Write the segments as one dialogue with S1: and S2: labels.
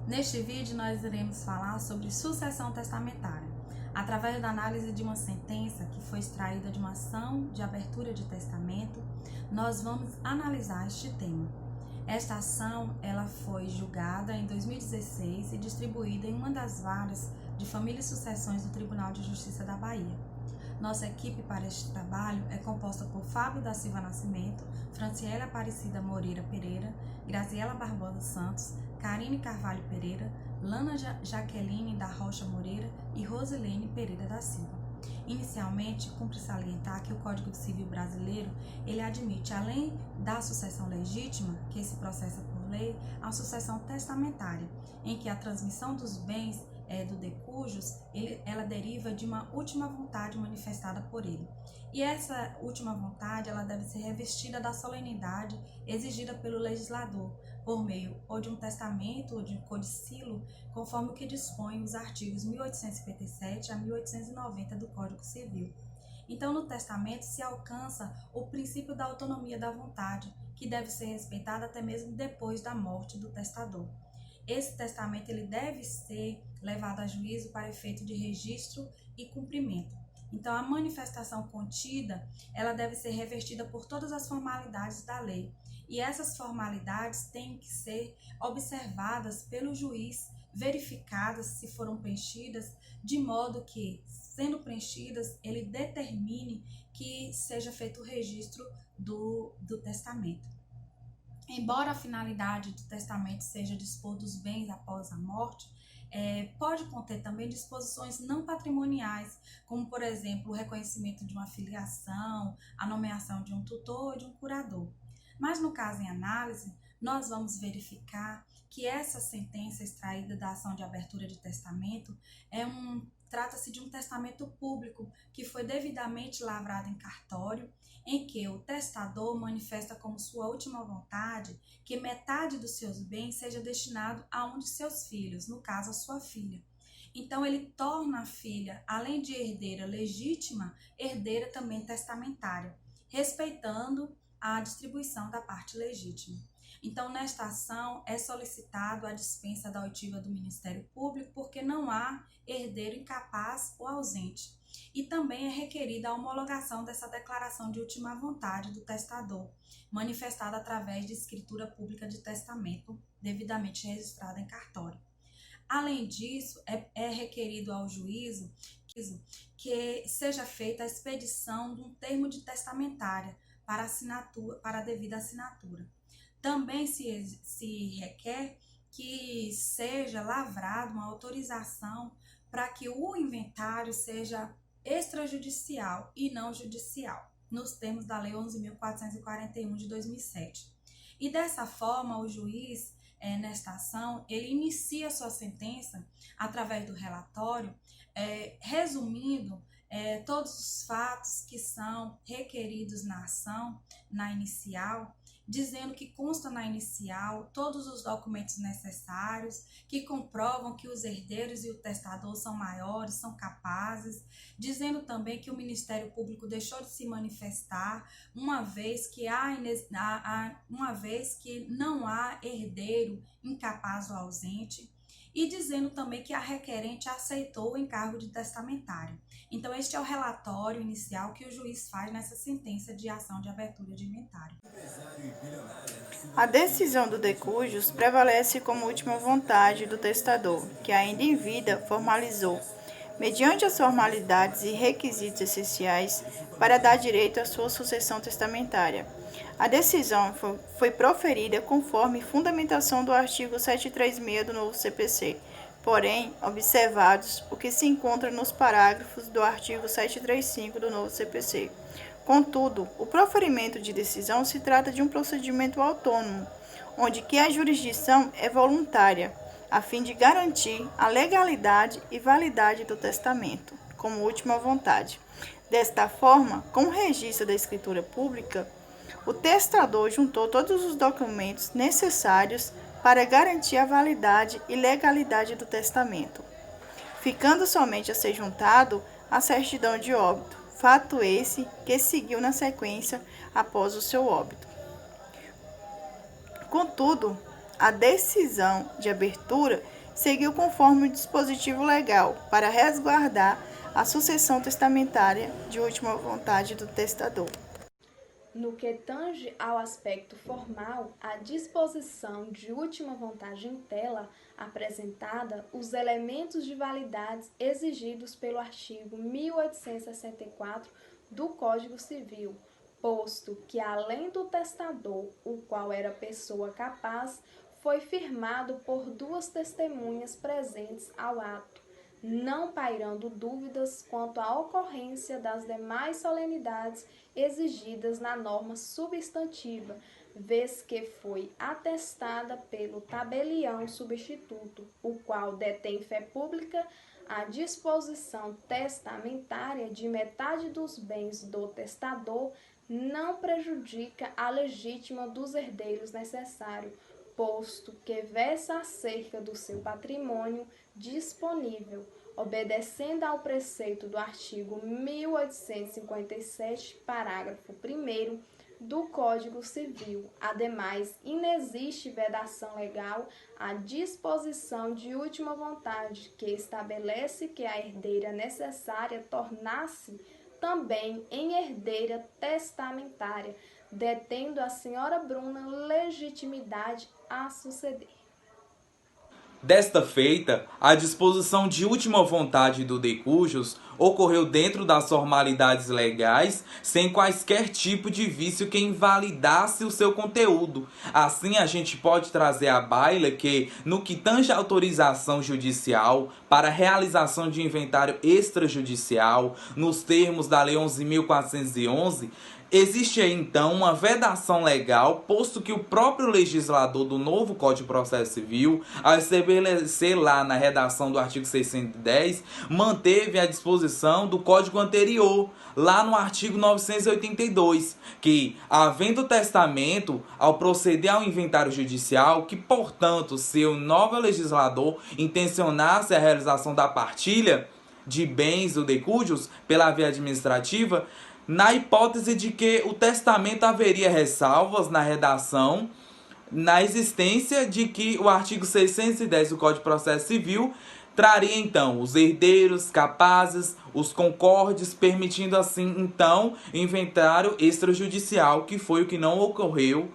S1: Neste vídeo nós iremos falar sobre sucessão testamentária, através da análise de uma sentença que foi extraída de uma ação de abertura de testamento. Nós vamos analisar este tema. Esta ação ela foi julgada em 2016 e distribuída em uma das varas de família e sucessões do Tribunal de Justiça da Bahia. Nossa equipe para este trabalho é composta por Fábio da Silva Nascimento, Franciele Aparecida Moreira Pereira, Graziela Barbosa Santos, Karine Carvalho Pereira, Lana Jaqueline da Rocha Moreira e Rosilene Pereira da Silva. Inicialmente, cumpre salientar que o Código Civil Brasileiro ele admite, além da sucessão legítima, que se processa por lei, a sucessão testamentária, em que a transmissão dos bens do de cujos, ela deriva de uma última vontade manifestada por ele. E essa última vontade, ela deve ser revestida da solenidade exigida pelo legislador, por meio ou de um testamento ou de um codicilo, conforme o que dispõe os artigos 1857 a 1890 do Código Civil. Então, no testamento se alcança o princípio da autonomia da vontade, que deve ser respeitado até mesmo depois da morte do testador. Esse testamento ele deve ser levado a juízo para efeito de registro e cumprimento. Então, a manifestação contida, ela deve ser revestida por todas as formalidades da lei. E essas formalidades têm que ser observadas pelo juiz, verificadas se foram preenchidas, de modo que, sendo preenchidas, ele determine que seja feito o registro do testamento. Embora a finalidade do testamento seja dispor dos bens após a morte, pode conter também disposições não patrimoniais, como, por exemplo, o reconhecimento de uma filiação, a nomeação de um tutor ou de um curador. Mas no caso em análise, nós vamos verificar que essa sentença extraída da ação de abertura de testamento trata-se de um testamento público que foi devidamente lavrado em cartório, em que o testador manifesta como sua última vontade que metade dos seus bens seja destinado a um de seus filhos, no caso a sua filha. Então ele torna a filha, além de herdeira legítima, herdeira também testamentária, respeitando a distribuição da parte legítima. Então, nesta ação, é solicitado a dispensa da oitiva do Ministério Público porque não há herdeiro incapaz ou ausente. E também é requerida a homologação dessa declaração de última vontade do testador, manifestada através de escritura pública de testamento, devidamente registrada em cartório. Além disso, é requerido ao juízo que seja feita a expedição de um termo de testamentária para a devida assinatura. Também se requer que seja lavrada uma autorização para que o inventário seja extrajudicial e não judicial, nos termos da Lei 11.441 de 2007. E dessa forma, o juiz, nesta ação, ele inicia sua sentença através do relatório, resumindo todos os fatos que são requeridos na ação, na inicial, dizendo que consta na inicial todos os documentos necessários que comprovam que os herdeiros e o testador são maiores, são capazes, dizendo também que o Ministério Público deixou de se manifestar, uma vez que não há herdeiro incapaz ou ausente, e dizendo também que a requerente aceitou o encargo de testamentário. Então, este é o relatório inicial que o juiz faz nessa sentença de ação de abertura de inventário.
S2: A decisão do de cujos prevalece como última vontade do testador, que ainda em vida formalizou, mediante as formalidades e requisitos essenciais para dar direito à sua sucessão testamentária. A decisão foi proferida conforme fundamentação do artigo 736 do novo CPC, porém, observados o que se encontra nos parágrafos do artigo 735 do novo CPC. Contudo, o proferimento de decisão se trata de um procedimento autônomo, onde que a jurisdição é voluntária, a fim de garantir a legalidade e validade do testamento, como última vontade. Desta forma, com o registro da escritura pública, o testador juntou todos os documentos necessários para garantir a validade e legalidade do testamento, ficando somente a ser juntado a certidão de óbito, fato esse que seguiu na sequência após o seu óbito. Contudo, A decisão de abertura seguiu conforme o dispositivo legal para resguardar a sucessão testamentária de última vontade do testador.
S3: No que tange ao aspecto formal, a disposição de última vontade em tela apresentada os elementos de validade exigidos pelo artigo 1864 do Código Civil, posto que, além do testador, o qual era pessoa capaz, foi firmado por duas testemunhas presentes ao ato, não pairando dúvidas quanto à ocorrência das demais solenidades exigidas na norma substantiva, vez que foi atestada pelo tabelião substituto, o qual detém fé pública a disposição testamentária de metade dos bens do testador não prejudica a legítima dos herdeiros necessário, posto que versa acerca do seu patrimônio disponível, obedecendo ao preceito do artigo 1857, parágrafo 1º do Código Civil. Ademais, inexiste vedação legal à disposição de última vontade, que estabelece que a herdeira necessária tornasse também em herdeira testamentária, detendo a senhora Bruna legitimidade a suceder.
S4: Desta feita, a disposição de última vontade do de cujos ocorreu dentro das formalidades legais, sem quaisquer tipo de vício que invalidasse o seu conteúdo. Assim, a gente pode trazer à baila que, no que tange à autorização judicial para a realização de inventário extrajudicial, nos termos da Lei 11.411, existe aí, então, uma vedação legal, posto que o próprio legislador do novo Código de Processo Civil, ao estabelecer lá na redação do artigo 610, manteve a disposição do Código anterior, lá no artigo 982, que, havendo testamento, ao proceder ao inventário judicial, que, portanto, se o novo legislador intencionasse a realização da partilha de bens ou de cujos pela via administrativa, na hipótese de que o testamento haveria ressalvas na redação, na existência de que o artigo 610 do Código de Processo Civil traria, então, os herdeiros capazes, os concordes, permitindo, assim, então, inventário extrajudicial, que foi o que não ocorreu.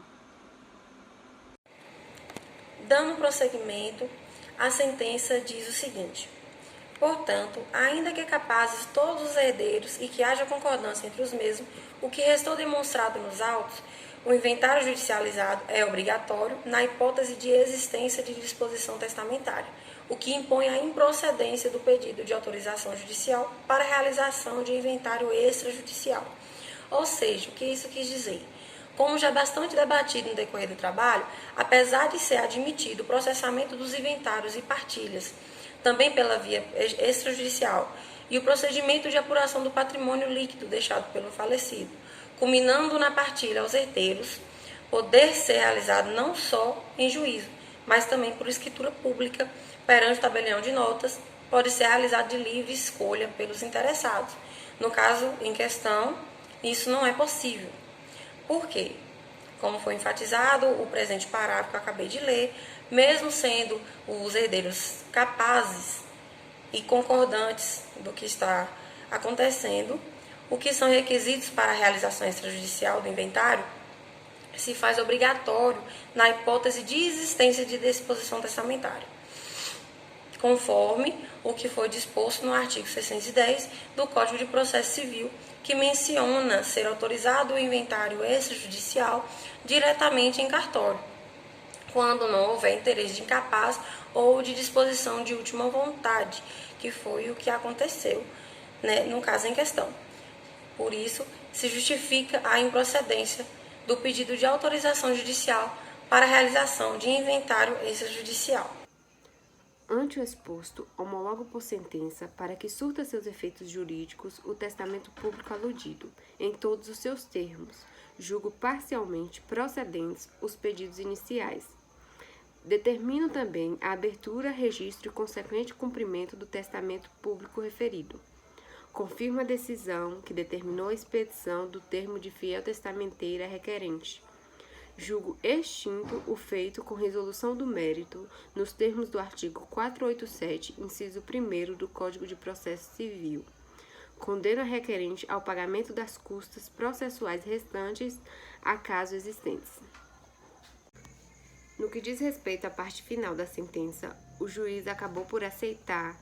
S5: Dando prosseguimento, a sentença diz o seguinte: portanto, ainda que capazes todos os herdeiros e que haja concordância entre os mesmos, o que restou demonstrado nos autos, o inventário judicializado é obrigatório na hipótese de existência de disposição testamentária, o que impõe a improcedência do pedido de autorização judicial para a realização de inventário extrajudicial. Ou seja, o que isso quis dizer? Como já é bastante debatido no decorrer do trabalho, apesar de ser admitido o processamento dos inventários e partilhas, também pela via extrajudicial, e o procedimento de apuração do patrimônio líquido deixado pelo falecido, culminando na partilha aos herdeiros, poder ser realizado não só em juízo, mas também por escritura pública perante o tabelião de notas, pode ser realizado de livre escolha pelos interessados. No caso em questão, isso não é possível. Por quê? Como foi enfatizado, o presente parágrafo que eu acabei de ler, mesmo sendo os herdeiros capazes e concordantes do que está acontecendo, o que são requisitos para a realização extrajudicial do inventário, se faz obrigatório na hipótese de existência de disposição testamentária, conforme o que foi disposto no artigo 610 do Código de Processo Civil, que menciona ser autorizado o inventário extrajudicial diretamente em cartório, quando não houver interesse de incapaz ou de disposição de última vontade, que foi o que aconteceu, né, no caso em questão. Por isso, se justifica a improcedência do pedido de autorização judicial para a realização de inventário extrajudicial.
S6: Ante o exposto, homologo por sentença, para que surta seus efeitos jurídicos, o testamento público aludido, em todos os seus termos, julgo parcialmente procedentes os pedidos iniciais. Determino também a abertura, registro e consequente cumprimento do testamento público referido. Confirmo a decisão que determinou a expedição do termo de fiel testamenteira requerente. Julgo extinto o feito com resolução do mérito, nos termos do artigo 487, inciso 1º do Código de Processo Civil. Condeno a requerente ao pagamento das custas processuais restantes a caso existentes. No que diz respeito à parte final da sentença, o juiz acabou por aceitar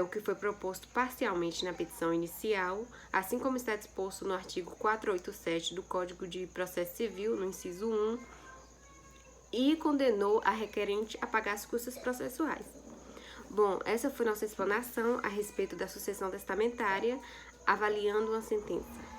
S6: o que foi proposto parcialmente na petição inicial, assim como está disposto no artigo 487 do Código de Processo Civil, no inciso 1, e condenou a requerente a pagar as custas processuais. Bom, essa foi nossa explanação a respeito da sucessão testamentária, avaliando uma sentença.